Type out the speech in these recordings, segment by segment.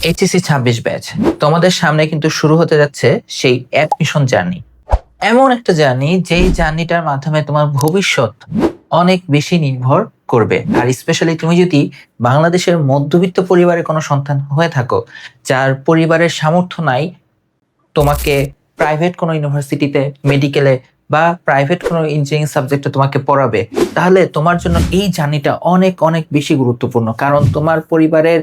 HSC 26 batch তোমাদের সামনে কিন্তু শুরু হতে যাচ্ছে সেই অ্যাডমিশন জার্নি। এমন একটা জার্নি যেই জার্নিটার মাধ্যমে তোমার ভবিষ্যৎ অনেক বেশি নির্ভর করবে। আর স্পেশালি তুমি যদি বাংলাদেশের মধ্যবিত্ত পরিবারের কোনো সন্তান হয়ে থাকো, যার পরিবারের সামর্থ্য নাই তোমাকে প্রাইভেট কোনো ইউনিভার্সিটিতে, মেডিকেলে বা প্রাইভেট কোনো ইঞ্জিনিয়ারিং সাবজেক্টে তোমাকে পড়াবে, তাহলে তোমার জন্য এই জার্নিটা অনেক অনেক বেশি গুরুত্বপূর্ণ। কারণ তোমার পরিবারের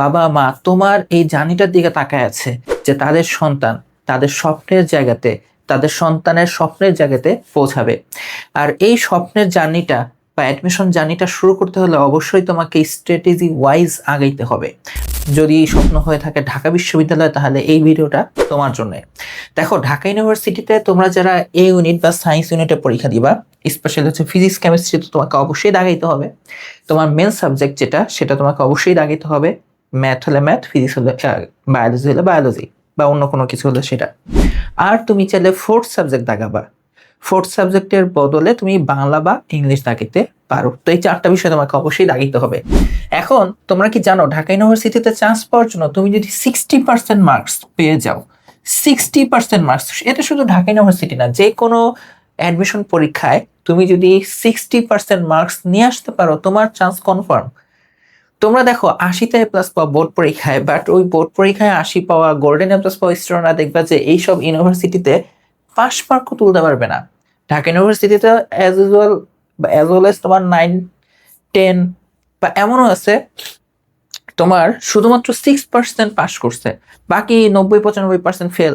বাবা মা তোমার এই জার্নিটার দিকে তাকায় আছে যে তাদের সন্তান তাদের স্বপ্নের জায়গাতে, তাদের সন্তানের স্বপ্নের জায়গাতে পৌঁছাবে। আর এই স্বপ্নের জার্নিটা বা অ্যাডমিশন জার্নিটা শুরু করতে হলে অবশ্যই তোমাকে স্ট্র্যাটেজি ওয়াইজ আগাইতে হবে। যদি স্বপ্ন হয়ে থাকে ঢাকা বিশ্ববিদ্যালয়, তাহলে এই ভিডিওটা তোমার জন্য। দেখো, ঢাকা ইউনিভার্সিটিতে তোমরা যারা এ ইউনিট বা সায়েন্স ইউনিটে পরীক্ষা দিবা, স্পেশালি হচ্ছে ফিজিক্স কেমিস্ট্রি, তো তোমাকে অবশ্যই দাগাইতে হবে। তোমার মেন সাবজেক্ট যেটা, সেটা তোমাকে অবশ্যই দাগাইতে হবে। ম্যাথ হলে ম্যাথ, ফিজিক্স হলে বায়োলজি হলে বায়োলজি, বা অন্য কোনো কিছু হলে সেটা। আর তুমি চাইলে ফোর্থ সাবজেক্ট দাগাবা, ফোর্থ সাবজেক্টের বদলে তুমি বাংলা বা ইংলিশ দাগিতে পারো। তো এই চারটা বিষয় তোমাকে অবশ্যই দাগিতে হবে। এখন তোমরা কি জানো, ঢাকা ইউনিভার্সিটিতে চান্স পাওয়ার জন্য তুমি যদি 60% মার্কস পেয়ে যাও, 60% মার্কস, এটা শুধু ঢাকা ইউনিভার্সিটি না, যে কোনো অ্যাডমিশন পরীক্ষায় তুমি যদি 60% মার্কস নিয়ে আসতে পারো, তোমার চান্স কনফার্ম। তোমরা দেখো 80তে এ প্লাস পাওয়া বোর্ড পরীক্ষায়, বাট ওই বোর্ড পরীক্ষায় 80 পাওয়া, গোল্ডেন এ প্লাস পাওয়া স্টুডেন্টরা দেখবা যে এইসব ইউনিভার্সিটিতে পাস মার্কও তুলতে পারবে না। ঢাকা ইউনিভার্সিটিতে অ্যাজ ইউজুয়াল বা অ্যাজ ওয়েল এজ তোমার 9, 10 বা এমনও আছে তোমার শুধুমাত্র 6% পাস করছে, বাকি 90-95% ফেল।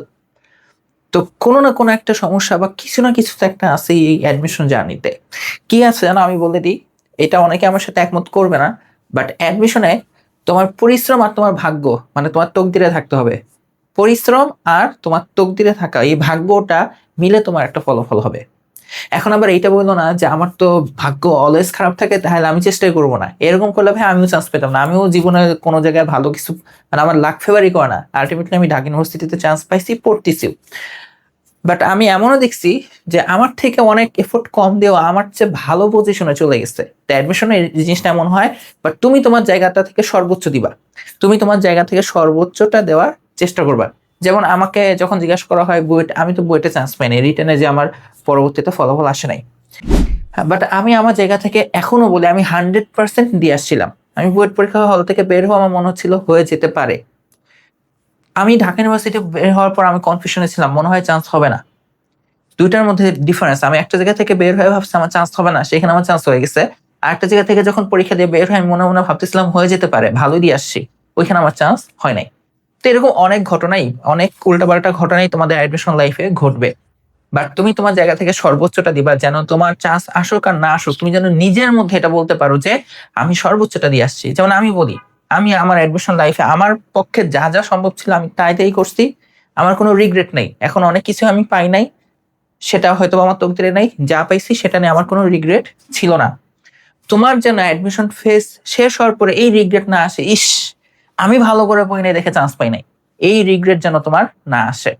তো কোনো না কোনো একটা সমস্যা বা কিছু না কিছু তো একটা আছে এই অ্যাডমিশন জার্নিতে। কি আছে জানো, আমি বলে দিই, এটা অনেকে আমার সাথে একমত করবে না, বাট অ্যাডমিশনে তোমার পরিশ্রম আর তোমার ভাগ্য, মানে তোমার তকদিরে থাকতে হবে। পরিশ্রম আর তোমার তকদিরে থাকা, এই ভাগ্যটা মিলে তোমার একটা ফলাফল হবে। এখন আবার এইটা বললো না যে আমার তো ভাগ্য অলওয়েজ খারাপ থাকে, তাহলে আমি চেষ্টাই করবো না। এরকম করলে ভাই আমিও চান্স পেতাম না, আমিও জীবনে কোনো জায়গায় ভালো কিছু, মানে আমার লাক ফেভারই করে না। আলটিমেটলি আমি ঢাকা ইউনিভার্সিটিতে চান্স পাইছি, পড়তেছি। বাট আমি এমনও দেখছি যে আমার থেকে অনেক এফোর্ট কম দিয়েও আমার চেয়ে ভালো পজিশনে চলে গেছে। তো অ্যাডমিশনে এই জিনিসটা এমন হয়, বাট তুমি তোমার জায়গাটা থেকে সর্বোচ্চ দিবা, তুমি তোমার জায়গা থেকে সর্বোচ্চটা দেওয়ার চেষ্টা করবা। যেমন আমাকে যখন জিজ্ঞাসা করা হয় বুয়েট, আমি তো বুয়েটে চান্স পাইনি, রিটেনে যে আমার পরবর্তীতে ফলাফল আসে নাই, বাট আমি আমার জায়গা থেকে এখনো বলি আমি 100% দিয়ে আসছিলাম। আমি বুয়েট পরীক্ষা হল থেকে বের হওয়া আমার মনে হচ্ছিল হয়ে যেতে পারে। আমি ঢাকা ইউনিভার্সিটি বের হওয়ার পর আমি কনফিউশনে ছিলাম, মনে হয় চান্স হবে না। দুইটার মধ্যে ডিফারেন্স, আমি একটা জায়গা থেকে বের হয়ে ভাবছি আমার চান্স হবে না, সেখানে আমার চান্স হয়ে গেছে। আর একটা জায়গা থেকে যখন পরীক্ষা দিয়ে বের হয়ে আমি মনে মনে ভাবতেছিলাম হয়ে যেতে পারে, ভালোই দিয়ে আসছি, ওইখানে আমার চান্স হয় নাই। তো এরকম অনেক ঘটনাই, অনেক উল্টাপাল্টা ঘটনাই তোমাদের অ্যাডমিশন লাইফে ঘটবে। বাট তুমি তোমার জায়গা থেকে সর্বোচ্চটা দিবা, যেন তোমার চান্স আসুক আর না আসুক, তুমি যেন নিজের মধ্যে এটা বলতে পারো যে আমি সর্বোচ্চটা দিয়ে আসছি। যেমন আমি বলি, আমি আমার অ্যাডমিশন লাইফে আমার পক্ষে যা যা সম্ভব ছিল আমি তাই করছি, আমার কোনো রিগ্রেট নেই। এখন অনেক কিছু আমি পাই নাই, সেটা হয়তো আমার তকদিরে নাই, যা পাইছি সেটা নিয়ে আমার কোনো রিগ্রেট ছিল না। তোমার যেন অ্যাডমিশন ফেজ শেষ হওয়ার পরে এই রিগ্রেট না আসে, ইস আমি ভালো করে পড়ি নাই দেখে চান্স পাই নাই, এই রিগ্রেট যেন তোমার না আসে।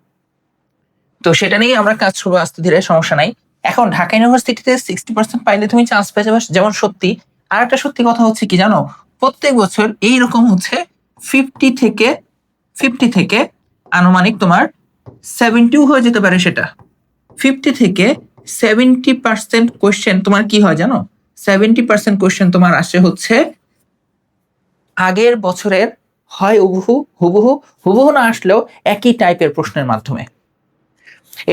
তো সেটা নিয়ে আমরা কাজ করবো আস্তে ধীরে, সমস্যা নাই। এখন ঢাকা ইউনিভার্সিটিতে 60% পাইলে তুমি চান্স পেয়ে যাবে, যেমন সত্যি। আর একটা সত্যি কথা হচ্ছে কি জানো, প্রত্যেক বছর এইরকম হচ্ছে 50 থেকে আনুমানিক তোমার 70 হয়ে যেতে পারে। সেটা 50 থেকে 70% কোয়েশ্চেন তোমার কি হয় জানো, 70% কোয়েশ্চেন তোমার আসে হচ্ছে আগের বছরের, হয় হুবহু হুবহু, হুবহু না আসলেও একই টাইপের প্রশ্নের মাধ্যমে।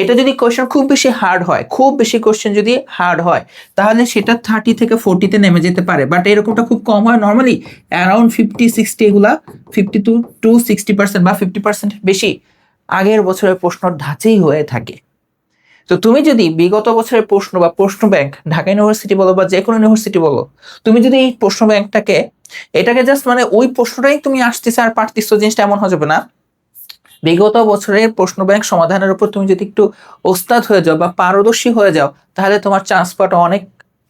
এটা যদি কোয়েশ্চেন খুব বেশি হার্ড হয়, খুব বেশি কোয়েশ্চেন যদি হার্ড হয়, তাহলে সেটা 30 থেকে 40-তে নেমে যেতে পারে। বাট এরকমটা খুব কম হয়, নর্মালি অ্যারাউন্ড 50-60, এগুলা 52-60% বা 50% বেশি আগের বছরের প্রশ্ন ধাঁচেই হয়ে থাকে। তো তুমি যদি বিগত বছরের প্রশ্ন বা প্রশ্ন ব্যাংক, ঢাকা ইউনিভার্সিটি বলো বা যে কোনো ইউনিভার্সিটি বলো, তুমি যদি এই প্রশ্ন ব্যাংকটাকে, এটাকে জাস্ট মানে ওই প্রশ্নটাই তুমি আসতেছে আর পারতেছো, জিনিসটা এমন হয়ে যাবে না। বিগত বছরের প্রশ্ন ব্যাংক সমাধানের উপর তুমি যদি একটু ওস্তাদ হয়ে যাও বা পারদর্শী হয়ে যাও, তাহলে তোমার চান্স পাওয়াটা অনেক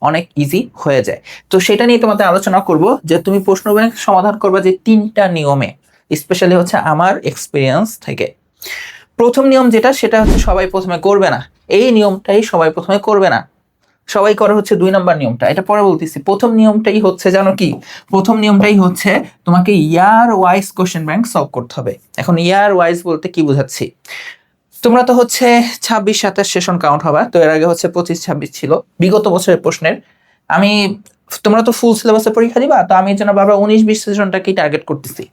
অনেক ইজি হয়ে যায়। তো সেটা নিয়ে তোমাদের আলোচনা করব যে তুমি প্রশ্ন ব্যাংক সমাধান করবে যে 3টা নিয়মে, স্পেশালি হচ্ছে আমার এক্সপিরিয়েন্স থেকে। প্রথম নিয়ম যেটা, সেটা হচ্ছে সবাই প্রথমে করবে না, এই নিয়মটাই সবাই প্রথমে করবে না। সবাই করে হচ্ছে 2 নম্বর নিয়মটা, এটা পরে বলতেছি। প্রথম নিয়মটাই হচ্ছে জানো কি, প্রথম নিয়মটাই হচ্ছে তোমাকে ইয়ার ওয়াইজ কোশ্চেন ব্যাংক সলভ করতে হবে। এখন ইয়ার ওয়াইজ বলতে কি বুঝাচ্ছি, তোমরা তো হচ্ছে 26-27 সেশন কাউন্ট হবে, তো এর আগে হচ্ছে 25-26 ছিল বিগত বছরের প্রশ্নের। আমি তোমরা তো ফুল সিলেবাসে পরীক্ষা দিবা, তো আমি এর জন্য বাবা 19-20 সেশনটাকেই টার্গেট করতেছি।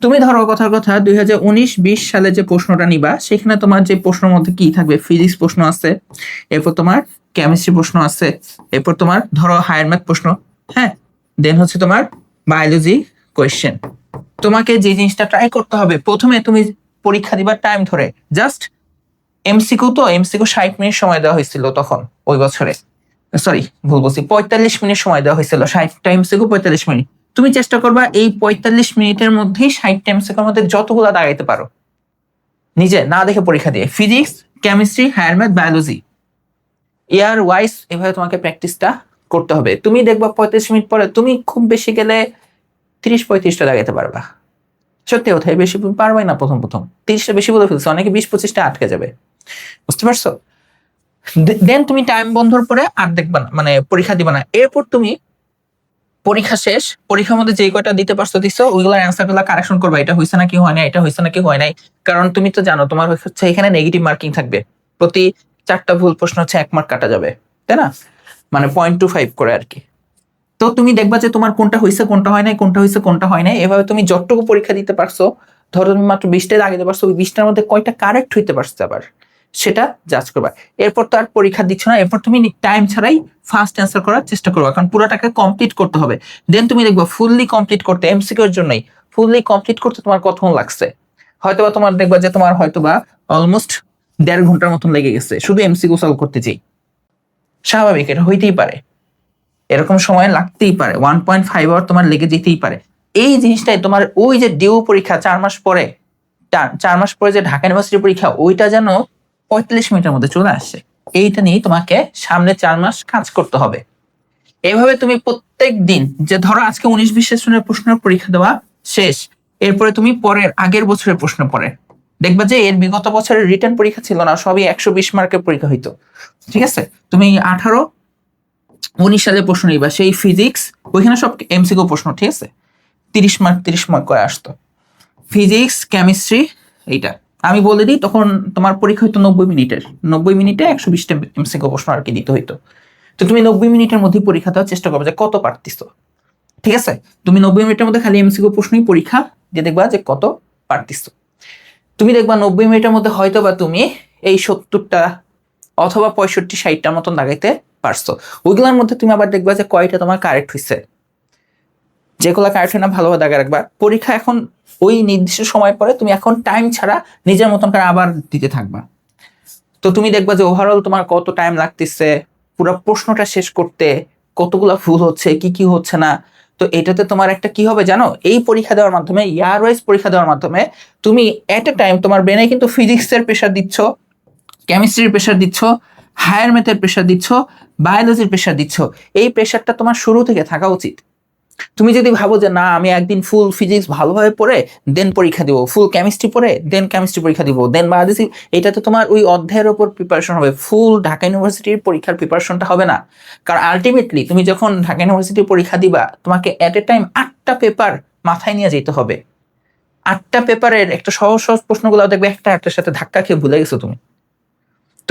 তুমি ধরো কথার কথা 2019-20 সালে যে প্রশ্নটা নিবা, সেখানে তোমার যে প্রশ্নের মধ্যে কি থাকবে, ফিজিক্স প্রশ্ন আছে, এরপর তোমার কেমিস্ট্রি প্রশ্ন আছে, এরপর তোমার ধরো হায়ার ম্যাথ প্রশ্ন, হ্যাঁ, দেন হচ্ছে তোমার বায়োলজি কোয়েশ্চেন। তোমাকে যে জিনিসটা ট্রাই করতে হবে, প্রথমে তুমি পরীক্ষা দিবার টাইম ধরে জাস্ট এমসিকিউ, তো এমসিকিউ 60 মিনিট সময় দেওয়া হয়েছিল তখন ওই বছরে, সরি ভুল বলছি, 45 মিনিট সময় দেওয়া হয়েছিল, 60টা এমসিকিউ 45 মিনিট। তুমি চেষ্টা করবা এই 45 মিনিটের মধ্যেই 60টা এমসিকিউর মধ্যে যতগুলো দাগাইতে পারো নিজে না দেখে পরীক্ষা দিয়ে, physics, chemistry, higher math, biology, year wise এভাবে তোমাকে প্র্যাকটিসটা করতে হবে। তুমি দেখবা 45 মিনিট পরে তুমি খুব বেশি গেলে 30-35টা দাগাইতে পারবা। সত্যি কথা, বেশি পারবাই না, প্রথম প্রথম 30টা বেশি বলে ফেলছো, অনেকে 20-25টা আটকে যাবে, বুঝতে পারছো? দেন তুমি টাইম বন্ধর পরে আর দেখবা না, মানে পরীক্ষা দিবা না। এরপর তুমি পরীক্ষা শেষ, পরীক্ষার মধ্যে যে কয়টা দিতে পারছো দিছো, ওইগুলোর অ্যান্সার গুলো কারেকশন করবা, এটা হয়েছে নাকি হয় না, এটা হয়েছে নাকি হয় নাই। কারণ তুমি তো জানো তোমার হচ্ছে এখানে নেগেটিভ মার্কিং থাকবে, প্রতি 4টা ভুল প্রশ্ন হচ্ছে 1 মার্ক কাটা যাবে, তাই না? মানে 0.25 করে আর কি। তো তুমি দেখবা যে তোমার কোনটা হয়েছে কোনটা হয় নাই, কোনটা হয়েছে কোনটা হয় নাই, এভাবে তুমি যতটুকু পরীক্ষা দিতে পারছো, ধরো তুমি মাত্র 20টা আগে দিতে পারছো, ওই 20টার মধ্যে কয়টা কারেক্ট হইতে পারছে আবার সেটা জাজ করবা। এরপর তো আর পরীক্ষা দিচ্ছ না, এরপর তুমি টাইম ছাড়াই ফার্স্ট অ্যান্সার করার চেষ্টা করবা, কারণ পুরোটাকে কমপ্লিট করতে হবে। দেন তুমি দেখবা ফুললি কমপ্লিট করতে, এমসিকিউ এর জন্যই ফুললি কমপ্লিট করতে তোমার কতক্ষণ লাগছে, হয়তোবা তোমার দেখবা যে তোমার হয়তোবা অলমোস্ট 1.5 ঘন্টার মতন লেগে গেছে শুধু এমসিকিউ সলভ করতে যেই। স্বাভাবিক, এটা হইতেই পারে, এরকম সময় লাগতেই পারে, 1.5 আওয়ার তোমার লেগে যেতেই পারে। এই জিনিসটাই তোমার ওই যে ডিউ পরীক্ষা 4 মাস পরে, 4 মাস পরে যে ঢাকা ইউনিভার্সিটি পরীক্ষা, ওইটা যেন 45 মিনিটের মধ্যে চলে আসে, এইটা নিয়ে তোমাকে সামনে 4 মাস কাজ করতে হবে। এভাবে তুমি প্রত্যেক দিন, যে ধরো আজকে 19-20 সেশনের প্রশ্নের পরীক্ষা দেওয়া শেষ, এরপরে তুমি পরের আগের বছরের প্রশ্ন পড়ে দেখবা যে এর বিগত বছরের রিটার্ন পরীক্ষা ছিল না, সবই 120 মার্কের পরীক্ষা হইতো, ঠিক আছে? তুমি 18-19 সালে প্রশ্ন নিবা, সেই ফিজিক্স, ওইখানে সব এমসিকিউ প্রশ্ন, ঠিক আছে? 30 মার্ক করে আসতো ফিজিক্স, কেমিস্ট্রি। এইটা আমি বলে দিই, তখন তোমার পরীক্ষা হইতো 90 মিনিটের, 90 মিনিটে 120টা এমসিকিউ প্রশ্ন আর কি দিতে হইতো। তো তুমি 90 মিনিটের মধ্যে পরীক্ষা দেওয়ার চেষ্টা করবে যে কত পারতিস, ঠিক আছে? তুমি 90 মিনিটের মধ্যে খালি এমসিকিউ প্রশ্নই পরীক্ষা দিয়ে দেখবা যে কত পারতিস। তুমি দেখবা 90 মিনিটের মধ্যে হয়তো বা তুমি এই 70টা অথবা 65-60টার মতন লাগাইতে পারছো। ওইগুলোর মধ্যে তুমি আবার দেখবা যে কয়টা তোমার কারেক্ট হয়েছে, যেগুলো কারেক্ট হয় না ভালোভাবে দাগে রাখবা। পরীক্ষা এখন ওই নির্দিষ্ট সময় পরে তুমি এখন টাইম ছাড়া নিজের মতন করে আবার দিতে থাকবা। তো তুমি দেখবা যে ওভারঅল তোমার কত টাইম লাগতেছে পুরো প্রশ্নটা শেষ করতে, কতগুলা ভুল হচ্ছে, কি কি হচ্ছে না। তো এটাতে তোমার একটা কি হবে জানো, এই পরীক্ষা দেওয়ার মাধ্যমে, ইয়ার ওয়াইজ পরীক্ষা দেওয়ার মাধ্যমে তুমি এট এ টাইম তোমার ব্রেনে কিন্তু ফিজিক্সের প্রেশার দিচ্ছ, কেমিস্ট্রির প্রেশার দিচ্ছ, হায়ার ম্যাথের প্রেশার দিচ্ছ, বায়োলজির প্রেশার দিচ্ছ। এই প্রেশারটা তোমার শুরু থেকে থাকা উচিত। তুমি যদি ভাবো যে না আমি একদিন ফুল ফিজিক্স ভালোভাবে পড়ে দেন পরীক্ষা দিব, ফুল কেমিস্ট্রি পড়ে দেন কেমিস্ট্রি পরীক্ষা দিব, দেন বায়োলজি, এটা তো তোমার ওই অধ্যায়ের উপর প্রিপারেশন হবে, ফুল ঢাকা ইউনিভার্সিটির পরীক্ষার প্রিপারেশনটা হবে না। কারণ আলটিমেটলি তুমি যখন ঢাকা ইউনিভার্সিটির পরীক্ষা দিবা, তোমাকে এট এ টাইম 8টা পেপার মাথায় নিয়ে যেতে হবে। 8টা পেপারের একটা সহজ সহজ প্রশ্নগুলো দেখবে একটা একটার সাথে ধাক্কা খেয়ে ভুলে গেছো তুমি।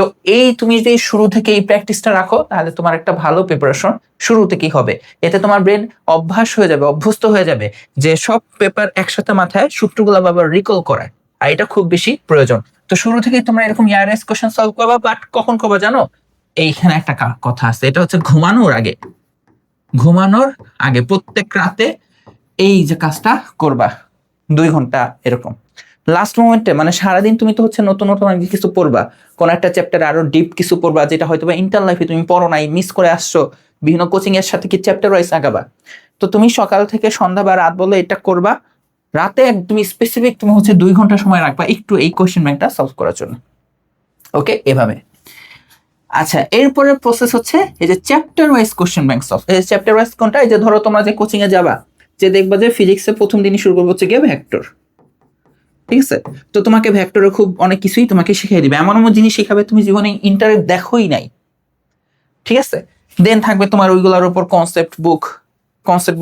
তো এই তুমি যদি শুরু থেকে এই প্র্যাকটিসটা রাখো, তাহলে তোমার একটা ভালো প্রিপারেশন শুরু থেকেই হবে। এতে তোমার ব্রেন অভ্যাস হয়ে যাবে, অভ্যস্ত হয়ে যাবে যে সব পেপার একসাথে মাথায় সূত্রগুলো আবার রিকল করায়, আর এটা খুব বেশি প্রয়োজন। তো শুরু থেকেই তোমরা এরকম ইয়ারএস কোশ্চেন সলভ করবা, বাট কখন করবা জানো? এইখানে একটা কথা আছে, এটা হচ্ছে ঘুমানোর আগে। ঘুমানোর আগে প্রত্যেক রাতে এই যে কাজটা করবা 2 ঘন্টা এরকম। লাস্ট মোমেন্টে মানে সারাদিন তুমি তো হচ্ছে নতুন নতুন অনেক কিছু পড়বা, কোন একটা চ্যাপ্টারে আরো ডিপ কিছু পড়বা, যেটা হয়তো বা ইন্টার লাইফে তুমি পড়ো নাই, মিস করে আসছো, বিভিন্ন কোচিং এর সাথে কি চ্যাপ্টার ওয়াইজ আগাবা। তো তুমি সকাল থেকে সন্ধ্যা বা রাত বলে এটা করবা, রাতে তুমি স্পেসিফিক তুমি হচ্ছে 2 ঘন্টা সময় রাখবা একটু এই কোশ্চেন ব্যাংকটা সলভ করার জন্য। ওকে, এভাবে। আচ্ছা, এরপরে প্রসেস হচ্ছে এই যে chapter wise question bank solve. এই চ্যাপ্টার ওয়াইজ কোনটা, এই যে ধরো তোমরা যে কোচিং এ যাবা, যে দেখবা যে ফিজিক্সের প্রথম দিনই শুরু করবো হচ্ছে গিয়ে ভেক্টর, ঠিক আছে? তো তোমাকে ভেক্টরে খুব অনেক কিছুই তোমাকে শিখিয়ে দিবে, এমন এমন জিনিস শিখাবে তুমি জীবনে ইন্টারে দেখোই নাই, ঠিক আছে? দেন থাকবে তোমার ওইগুলোর উপর কনসেপ্ট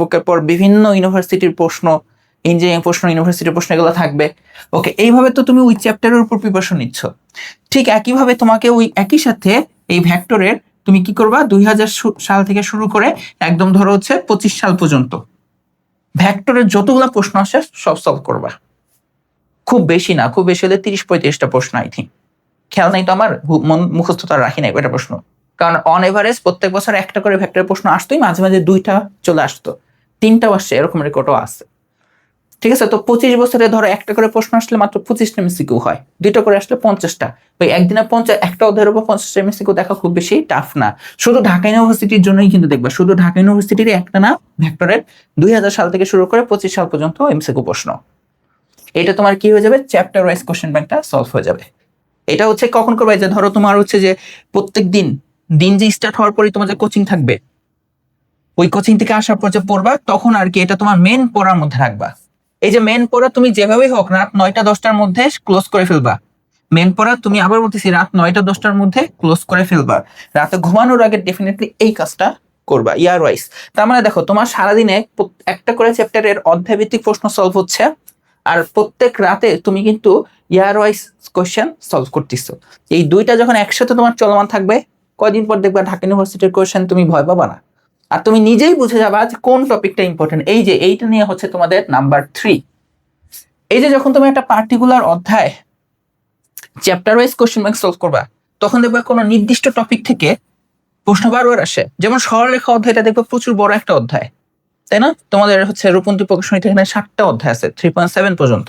বুকের পর বিভিন্ন ইউনিভার্সিটির প্রশ্ন, ইঞ্জিনিয়ারিং প্রশ্ন, ইউনিভার্সিটির প্রশ্ন, এগুলো থাকবে। ওকে, এইভাবে তো তুমি ওই চ্যাপ্টারের উপর প্রিপারেশন নিচ্ছ। ঠিক একইভাবে তোমাকে ওই একই সাথে এই ভেক্টরের তুমি কি করবা, 2000 সাল থেকে শুরু করে একদম ধরো হচ্ছে 25 সাল পর্যন্ত ভেক্টরের যতগুলো প্রশ্ন আসে সব সলভ করবা। খুব বেশি না, খুব বেশি হলে 30-35টা প্রশ্ন, আই থিঙ্ক, খেয়াল নাই তো আমার, মুখস্থ তো আর রাখি নাই ওইটা প্রশ্ন। কারণ অন এভারেজ প্রত্যেক বছর একটা করে ভেক্টরের প্রশ্ন আসতোই, মাঝে মাঝে 2টা চলে আসতো, 3টাও আসছে, এরকম রেকর্ডও আছে। ঠিক আছে, তো 25 বছরে ধরো একটা করে প্রশ্ন আসলে মাত্র 25টা এমসিকিউ হয়, 2টা করে আসলে 50টা। ওই একদিনে 50, একটা অধ্যায়ের উপর 50টা এমসিকিউ দেখা খুব বেশি টাফ না। শুধু ঢাকা ইউনিভার্সিটির জন্যই কিন্তু দেখবা, শুধু ঢাকা ইউনিভার্সিটির একটা না ভেক্টরের 2000 সাল থেকে শুরু করে 25 সাল পর্যন্ত এমসিকিউ প্রশ্ন। এটা তোমার কি হয়ে যাবে, চ্যাপ্টার ওয়াইজ কোশ্চেন ব্যাংকটা সলভ হয়ে যাবে। এটা হচ্ছে কখন করবে, যে ধরো তোমার হচ্ছে যে প্রত্যেক দিন যে স্টার্ট হওয়ার পরে তোমার যে কোচিং থাকবে, ওই কোচিং থেকে আসার পর যে পড়বা, তখন আর কি এটা তোমার মেন পড়ার মধ্যে রাখবা। এই যে মেন পড়া তুমি যেভাবেই হোক রাত 9টা-10টার মধ্যে ক্লোজ করে ফেলবা। মেন পড়া তুমি, আবার বলতেছি, রাত 9টা-10টার মধ্যে ক্লোজ করে ফেলবা। রাতে ঘুমানোর আগে ডেফিনেটলি এই কাজটা করবা ইয়ার ওয়াইজ। তার মানে দেখো, তোমার সারাদিনে একটা করে চ্যাপ্টারের অধ্যায়ভিত্তিক প্রশ্ন সলভ হচ্ছে, আর প্রত্যেক রাতে তুমি কিন্তু ইয়ার ওয়াইজ কোয়েশ্চেন সলভ করতেছো। এই দুইটা যখন একসাথে তোমার চলমান থাকবে, কয়দিন পর দেখবা ঢাকা ইউনিভার্সিটির কোয়েশ্চেন তুমি ভয় পাবা না, আর তুমি নিজেই বুঝে যাবা যে কোন টপিকটা ইম্পর্টেন্ট। এই যে এইটা নিয়ে হচ্ছে তোমাদের নাম্বার 3। এই যে যখন তুমি একটা পার্টিকুলার অধ্যায় chapter wise question bank solve করবা, তখন দেখবা কোনো নির্দিষ্ট টপিক থেকে প্রশ্ন বারবার আসে। যেমন সরলরেখা অধ্যায়টা দেখবা প্রচুর বড় একটা অধ্যায়, তাই না? তোমাদের হচ্ছে রূপন্তী প্রকাশনীতে এখানে 7টা অধ্যায় আছে, 3.7 পর্যন্ত।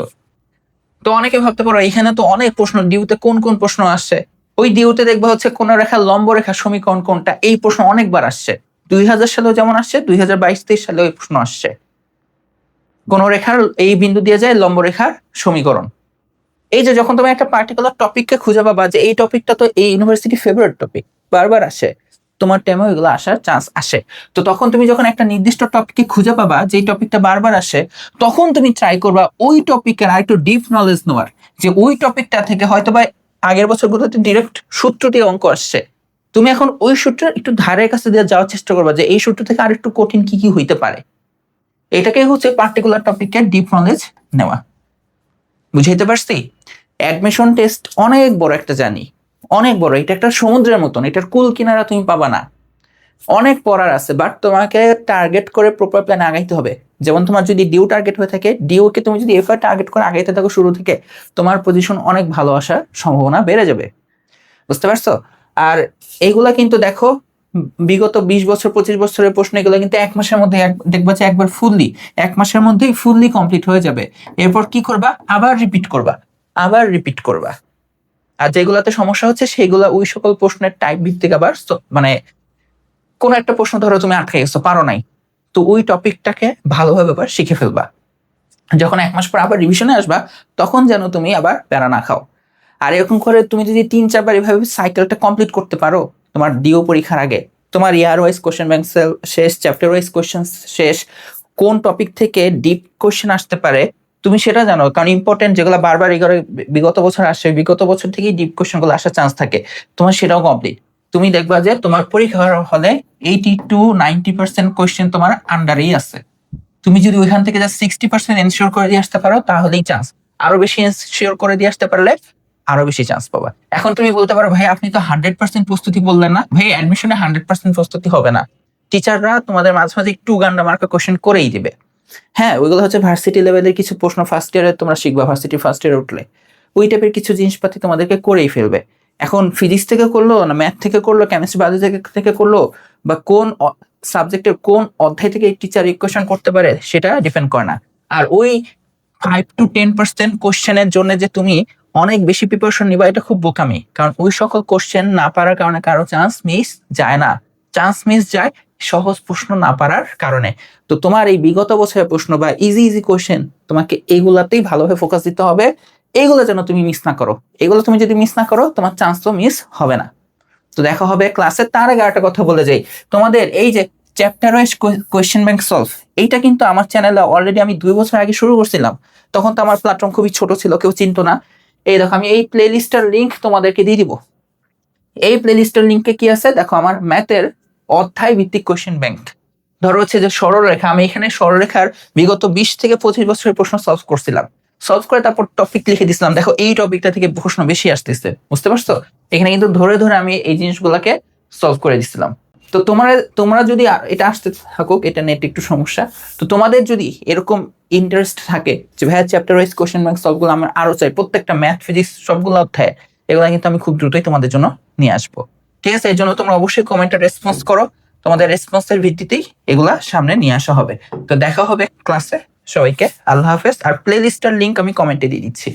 তো অনেকে ভাবতে পারো এখানে তো অনেক প্রশ্ন, ডিউতে কোন কোন প্রশ্ন আসছে। ওই ডিউতে দেখবা হচ্ছে কোন রেখার লম্ব রেখার সমীকরণ কোনটা, এই প্রশ্ন অনেকবার আসছে। 2000 সালেও যেমন আসছে, 2022-23 সালে ওই প্রশ্ন আসছে। কোন রেখার এই বিন্দু দিয়ে যায় লম্ব রেখার সমীকরণ। এই যে যখন তুমি একটা পার্টিকুলার টপিককে খুঁজে পাবা যে এই টপিকটা তো এই ইউনিভার্সিটি ফেভারিট টপিক, বারবার আসে, তোমার টেমে এগুলো আসার চান্স আসে। তো তখন তুমি যখন একটা নির্দিষ্ট টপিককে খুঁজে পাবা যে টপিকটা বারবার আসে, তখন তুমি ট্রাই করবা ওই টপিকের আর একটু ডিপ নলেজ নেওয়ার, যে ওই টপিকটা থেকে হয়তো বা আগের বছরগুলোতে ডিরেক্ট সূত্র দিয়ে অঙ্ক আসছে, তুমি এখন ওই সূত্রের একটু ধারের কাছে দিয়ে যাওয়ার চেষ্টা করবা যে এই সূত্র থেকে আর একটু কঠিন কি কি হইতে পারে। এটাকে হচ্ছে পার্টিকুলার টপিকের ডিপ নলেজ নেওয়া। বুঝাইতে পারছি? অ্যাডমিশন টেস্ট অনেক বড় একটা জার্নি, অনেক বড়। এটা একটা সমুদ্রের মতন, এটার কুল কিনারা তুমি পাবা না। অনেক পড়ার আছে, বাট তোমাকে টার্গেট করে প্রপার প্ল্যান আগাইতে হবে। যেমন তোমার যদি ডিউ টার্গেট হয়ে থাকে, ডিউকে তুমি যদি এফআই টার্গেট করে আগাইতে থাকো শুরু থেকে, তোমার পজিশন অনেক ভালো আসার সম্ভাবনা বেড়ে যাবে। বুঝতে পারছো? আর এইগুলা কিন্তু দেখো, বিগত 20 বছর 25 বছরের প্রশ্ন, এগুলো কিন্তু 1 মাসের মধ্যে দেখবা যে একবার ফুললি, 1 মাসের মধ্যেই ফুললি কমপ্লিট হয়ে যাবে। এরপর কি করবা, আবার রিপিট করবা, আবার রিপিট করবা। আর যেগুলাতে সমস্যা হচ্ছে সেগুলা ওই সকল প্রশ্নের টাইপ ভিত্তিক আবার মানে কোন একটা প্রশ্ন ধরো তুমি আটকে গেছো, পারো নাই, তো ওই টপিকটাকে ভালোভাবে আবার শিখে ফেলবা। যখন 1 মাস পর আবার রিভিশনে আসবা, তখন যেন তুমি আবার প্যারা না খাও। আর এরকম করে তুমি যদি 3-4 বার এভাবে সাইকেলটা কমপ্লিট করতে পারো, তোমার ডিও পরীক্ষার আগে তোমার ইয়ার ওয়াইজ কোশ্চেন ব্যাংক শেষ, চ্যাপ্টার ওয়াইজ কোশ্চেন শেষ, কোন টপিক থেকে ডিপ কোশ্চেন আসতে পারে তুমি সেটা জানো। কারণ ইম্পর্টেন্ট যেগুলো বারবার এগারো বিগত বছর আসে, বিগত বছর থেকেই ডিপ কোশ্চেন গুলো আসার চান্স থাকে, তোমার সেটাও কমপ্লিট। তুমি দেখবা যে তোমার পরীক্ষার হলে 80-90% কোশ্চেন তোমার আন্ডারেই আছে। তুমি যদি ওইখান থেকে জাস্ট 60% এনশিওর করে দিয়ে আসতে পারো, তাহলেই চান্স। আরো বেশি এনশিওর করে দিয়ে আসতে পারলে আরো বেশি চান্স পাবা। এখন তুমি বলতে পারো, ভাই আপনি তো 100% প্রস্তুতি বললেন না। ভাই অ্যাডমিশনে 100% প্রস্তুতি হবে না। টিচাররা তোমাদের মাঝে মাঝে একটু গান্ডা মার্কা কোশ্চেন করেই দিবে। হ্যাঁ, ওইগুলো হচ্ছে ভার্সিটি লেভেলের কিছু প্রশ্ন, ফার্স্ট ইয়ারে তোমরা শিখবা, ভার্সিটি ফার্স্ট ইয়ারে উঠলে ওই টাইপের কিছু জিনিসপাতি তোমাদেরকে করেই ফেলবে। এখন ফিজিক্স থেকে করলো না ম্যাথ থেকে করলো, কেমিস্ট্রি বায়োলজি থেকে করলো, বা কোন সাবজেক্টের কোন অধ্যায় থেকে এই টিচার ইকুয়েশন করতে পারে, সেটা ডিপেন্ড করে না। আর ওই 5-10% কোশ্চেনের জন্য যে তুমি অনেক বেশি প্রিপারেশন নিবা, এটা খুব বোকামি। কারণ ওই সকল কোশ্চেন না পারার কারণে কারো চান্স মিস যায় না, চান্স মিস যায় সহজ প্রশ্ন না পারার কারণে। তো তোমার এই বিগত বছরের প্রশ্ন বা ইজি ইজি কোশ্চেন, তোমাকে এগুলাতেই ভালোভাবে ফোকাস দিতে হবে। এইগুলো যেন তুমি মিস না করো। এগুলো তুমি যদি মিস না করো, তোমার চান্স তো মিস হবে না। তো দেখা হবে ক্লাসে। তার আগে একটা কথা বলে যাই, তোমাদের এই যে chapter wise question bank solve, এইটা কিন্তু আমার চ্যানেলে অলরেডি আমি 2 বছর আগে শুরু করছিলাম। তখন তো আমার প্ল্যাটফর্ম খুবই ছোট ছিল, কেউ চিনতো না। এই দেখো, আমি এই প্লেলিস্টের লিংক তোমাদেরকে দিয়ে দিব। এই প্লেলিস্টের লিংকে কি আছে দেখো, আমার ম্যাথের অধ্যায় ভিত্তিক কোশ্চেন ব্যাংক। ধরো হচ্ছে যে সরলরেখা, আমি এখানে সরলরেখার বিগত 20 থেকে 25 বছরের প্রশ্ন সলভ করছিলাম, সলভ করে তারপর টপিক লিখে দিছিলাম, দেখো এই টপিকটা থেকে প্রশ্ন বেশি আসতেছে, বুঝতে পারছো? এখানে কিন্তু ধরে ধরে আমি এই জিনিসগুলোকে সলভ করে দিছিলাম। তো তোমরা যদি এটা আসতে থাকুক, এটা নেট একটু সমস্যা, তো তোমাদের যদি এরকম ইন্টারেস্ট থাকে যে ভাইয়া চ্যাপ্টার ওয়াইজ কোশ্চেন ব্যাংক সলভগুলো আমার আরো চাই, প্রত্যেকটা ম্যাথ ফিজিক্স সবগুলো অধ্যায়, এগুলো কিন্তু আমি খুব দ্রুতই তোমাদের জন্য নিয়ে আসবো। ঠিক আছে, এর জন্য তোমরা অবশ্যই কমেন্টে রেসপন্স করো, তোমাদের রেসপন্সের ভিত্তিতেই এগুলা সামনে নিয়ে আসা হবে। তো দেখা হবে ক্লাসে, সবাইকে আল্লাহ হাফেজ। আর প্লে লিস্টার লিঙ্ক আমি কমেন্টে দিয়ে দিচ্ছি।